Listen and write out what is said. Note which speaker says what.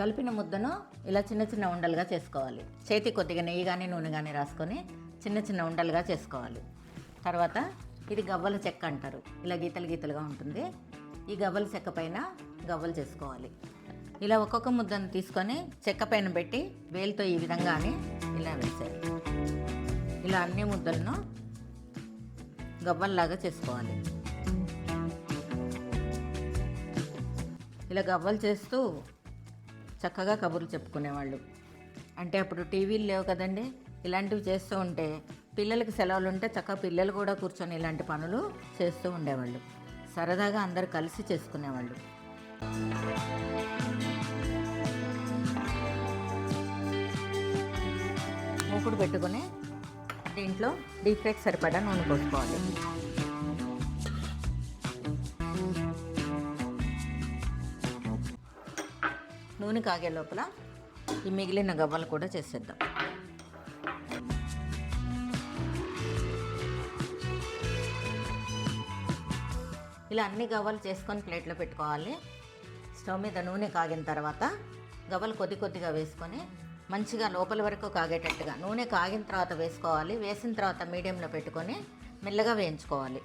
Speaker 1: కలిపిన ముద్దను ఇలా చిన్న చిన్న ఉండలుగా చేసుకోవాలి. చేతి కొద్దిగా నెయ్యి కానీ నూనె కానీ రాసుకొని చిన్న చిన్న ఉండలుగా చేసుకోవాలి. తర్వాత ఇది గవ్వల చెక్క అంటారు. ఇలా గీతలు గీతలుగా ఉంటుంది. ఈ గవ్వల చెక్క పైన గవ్వలు చేసుకోవాలి. ఇలా ఒక్కొక్క ముద్దను తీసుకొని చెక్క పైన పెట్టి వేలుతో ఈ విధంగా అని ఇలా వేసేయాలి. ఇలా అన్ని ముద్దలను గవ్వల్లాగా చేసుకోవాలి. ఇలా గవ్వలు చేస్తూ చక్కగా కబుర్లు చెప్పుకునేవాళ్ళు. అంటే అప్పుడు టీవీలు లేవు కదండి. ఇలాంటివి చేస్తూ ఉంటే పిల్లలకి సెలవులు ఉంటే చక్కగా పిల్లలు కూడా కూర్చొని ఇలాంటి పనులు చేస్తూ ఉండేవాళ్ళు. సరదాగా అందరు కలిసి చేసుకునేవాళ్ళు. మూకుడు పెట్టుకొని దీంట్లో డీప్ ఫ్రైకి సరిపడా నూనె పోసుకోవాలి. నూనె కాగే లోపల ఈ మిగిలిన గవ్వలు కూడా చేసేద్దాం. ఇలా అన్ని గవ్వలు చేసుకొని ప్లేట్లో పెట్టుకోవాలి. స్టవ్ మీద నూనె కాగిన తర్వాత గవ్వలు కొద్ది కొద్దిగా వేసుకొని మంచిగా లోపల వరకు కాగేటట్టుగా నూనె కాగిన తర్వాత వేసుకోవాలి. వేసిన తర్వాత మీడియంలో పెట్టుకొని మెల్లగా వేయించుకోవాలి.